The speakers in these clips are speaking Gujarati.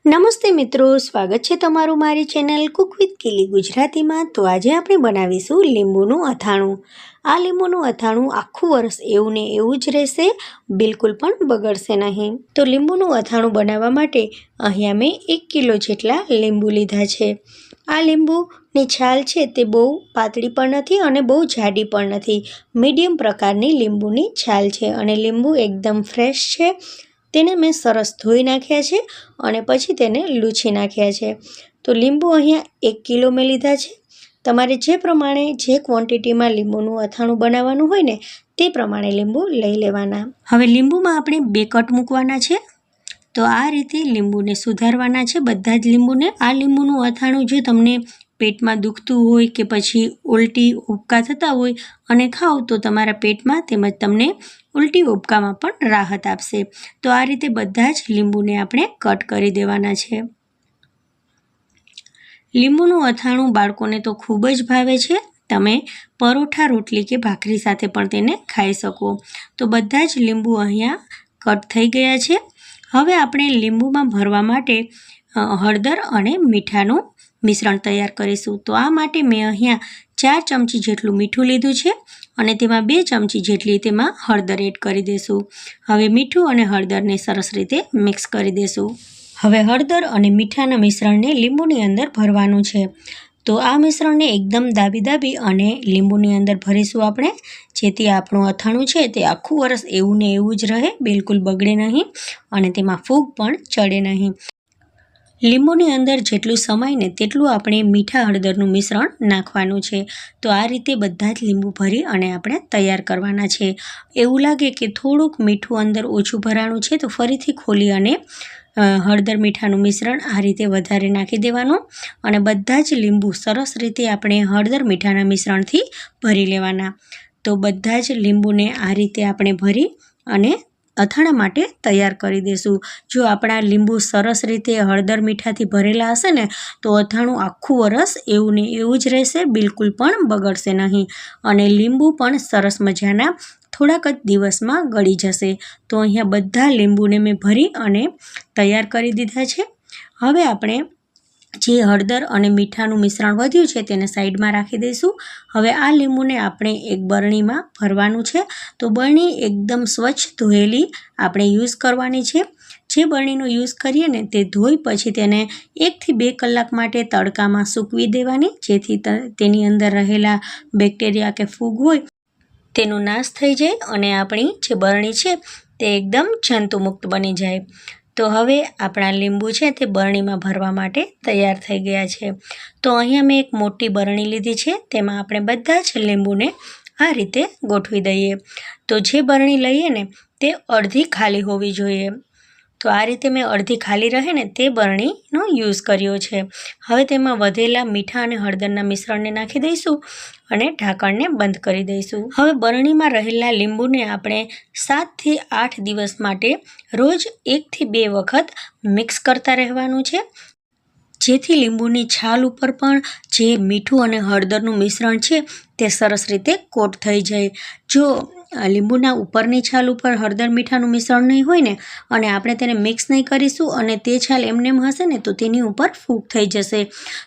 નમસ્તે મિત્રો, સ્વાગત છે તમારું મારી ચેનલ કુક વિથ કિલી ગુજરાતીમાં। તો આજે આપણે બનાવીશું લીંબુનું અથાણું। આ લીંબુનું અથાણું આખું વર્ષ એવું ને એવું જ રહેશે, બિલકુલ પણ બગડશે નહીં। તો લીંબુનું અથાણું બનાવવા માટે અહીંયા મેં 1 કિલો જેટલા લીંબુ લીધા છે। આ લીંબુની છાલ છે તે બહુ પાતળી પણ નથી અને બહુ જાડી પણ નથી, મીડિયમ પ્રકારની લીંબુની છાલ છે અને લીંબુ એકદમ ફ્રેશ છે। તેને મેં સરસ ધોઈ નાખ્યા છે અને પછી તેને લૂછી નાખ્યા છે। તો લીંબુ અહીંયા 1 કિલો મેં લીધા છે। તમારે જે પ્રમાણે જે ક્વોન્ટિટીમાં લીંબુનું અથાણું બનાવવાનું હોય ને તે પ્રમાણે લીંબુ લઈ લેવાના। હવે લીંબુમાં આપણે 2 કટ મૂકવાના છે। તો આ રીતે લીંબુને સુધારવાના છે, બધા જ લીંબુને। આ લીંબુનું અથાણું જો તમને પેટમાં દુખતું હોય કે પછી ઉલટી ઉબકા થતા હોય અને ખાઓ તો તમારા પેટમાં તેમજ તમને ઉલટી ઉબકામાં પણ રાહત આપશે। તો આ રીતે બધા જ લીંબુને આપણે કટ કરી દેવાના છે। લીંબુનું અથાણું બાળકોને તો ખૂબ જ ભાવે છે। તમે પરોઠા, રોટલી કે ભાખરી સાથે પણ તેને ખાઈ શકો। તો બધા જ લીંબુ અહીંયા કટ થઈ ગયા છે। હવે આપણે લીંબુમાં ભરવા માટે હળદર અને મીઠાનું મિશ્રણ તૈયાર કરીશું। તો આ માટે મેં અહીંયા 4 ચમચી જેટલું મીઠું લીધું છે અને તેમાં 2 ચમચી જેટલી તેમાં હળદર એડ કરી દઈશું। હવે મીઠું અને હળદરને સરસ રીતે મિક્સ કરી દઈશું। હવે હળદર અને મીઠાના મિશ્રણને લીંબુની અંદર ભરવાનું છે। તો આ મિશ્રણને એકદમ દાબી અને લીંબુની અંદર ભરીશું આપણે, જેથી આપણું અથાણું છે તે આખું વર્ષ એવું ને એવું જ રહે, બિલકુલ બગડે નહીં અને તેમાં ફૂગ પણ ચડે નહીં। લીંબુની અંદર જેટલું સમાય ને તેટલું આપણે મીઠા હળદરનું મિશ્રણ નાખવાનું છે। તો આ રીતે બધા જ લીંબુ ભરી અને આપણે તૈયાર કરવાના છે। એવું લાગે કે થોડુંક મીઠું અંદર ઓછું ભરાણું છે તો ફરીથી ખોલી અને હળદર મીઠાનું મિશ્રણ આ રીતે વધારે નાખી દેવાનું અને બધા જ લીંબુ સરસ રીતે આપણે હળદર મીઠાના મિશ્રણથી ભરી લેવાના। તો બધા જ લીંબુને આ રીતે આપણે ભરી અને અથાણા માટે તૈયાર કરી દઈશું। જો આપણા લીંબુ સરસ રીતે હળદર મીઠાથી ભરેલા હશે ને તો અથાણું આખું વરસ એવું ને એવું જ રહેશે, બિલકુલ પણ બગડશે નહીં અને લીંબુ પણ સરસ મજાના થોડાક જ દિવસમાં ગળી જશે। તો અહીંયા બધા લીંબુને મેં ભરી અને તૈયાર કરી દીધા છે। હવે આપણે જે હળદર અને મીઠાનું મિશ્રણ વધ્યું છે તેને સાઈડમાં રાખી દઈશું। હવે આ લીંબુને આપણે એક બરણીમાં ભરવાનું છે। તો બરણી એકદમ સ્વચ્છ ધોયેલી આપણે યુઝ કરવાની છે। જે બરણીનો યુઝ કરીએ ને તે ધોઈ પછી તેને 1 થી 2 કલાક માટે તડકામાં સૂકવી દેવાની, જેથી તેની અંદર રહેલા બેક્ટેરિયા કે ફૂગ હોય તેનો નાશ થઈ જાય અને આપણી જે બરણી છે તે એકદમ જંતુમુક્ત બની જાય। તો હવે આપણા લીંબુ છે તે બરણીમાં ભરવા માટે તૈયાર થઈ ગયા છે। તો અહીંયા મેં એક મોટી બરણી લીધી છે, તેમાં આપણે બધા જ લીંબુને આ રીતે ગોઠવી દઈએ। તો જે બરણી લઈએ ને તે અડધી ખાલી હોવી જોઈએ। તો આ રીતે મેં અડધી ખાલી રહે ને તે બરણીનો યુઝ કર્યો છે। હવે તેમાં વધેલા મીઠા અને હળદરના મિશ્રણને નાખી દઈશું અને ઢાંકણને બંધ કરી દઈશું। હવે બરણીમાં રહેલા લીંબુને આપણે 7 થી 8 દિવસ માટે રોજ 1 થી 2 વખત મિક્સ કરતા રહેવાનું છે, જેથી લીંબુની છાલ ઉપર પણ જે મીઠું અને હળદરનું મિશ્રણ છે તે સરસ રીતે કોટ થઈ જાય। જો લીંબુના ઉપરની છાલ ઉપર હળદર મીઠાનું મિશ્રણ નહીં હોય ને અને આપણે તેને મિક્સ નહીં કરીશું અને તે છાલ એમનેમ હશે ને તો તેની ઉપર ફૂગ થઈ જશે।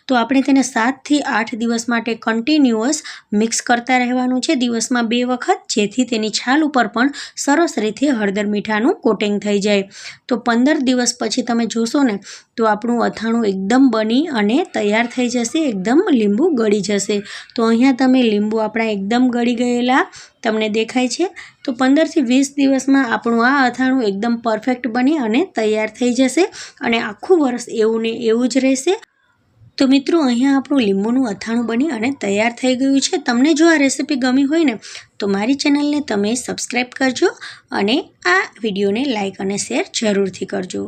તો આપણે તેને 7 થી 8 દિવસ માટે કન્ટિન્યુઅસ મિક્સ કરતા રહેવાનું છે, દિવસમાં 2 વખત, જેથી તેની છાલ ઉપર પણ સરસ રીતે હળદર મીઠાનું કોટિંગ થઈ જાય। તો 15 દિવસ પછી તમે જોશો ને તો આપણું અથાણું એકદમ બની અને તૈયાર થઈ જશે, એકદમ લીંબુ ગળી જશે। તો અહીંયા તમે લીંબુ આપણા એકદમ ગળી ગયેલા તમને દેખાય છે। તો 15 થી 20 દિવસમાં આપણું આ અથાણું એકદમ પરફેક્ટ બની અને તૈયાર થઈ જશે અને આખું વર્ષ એવું ને એવું જ રહેશે। તો મિત્રો અહીંયા આપણું લીંબુનું અથાણું બની અને તૈયાર થઈ ગયું છે। તમને જો આ રેસીપી ગમી હોય ને તો મારી ચેનલને તમે સબસ્ક્રાઈબ કરજો અને આ વિડીયોને લાઈક અને શેર જરૂરથી કરજો।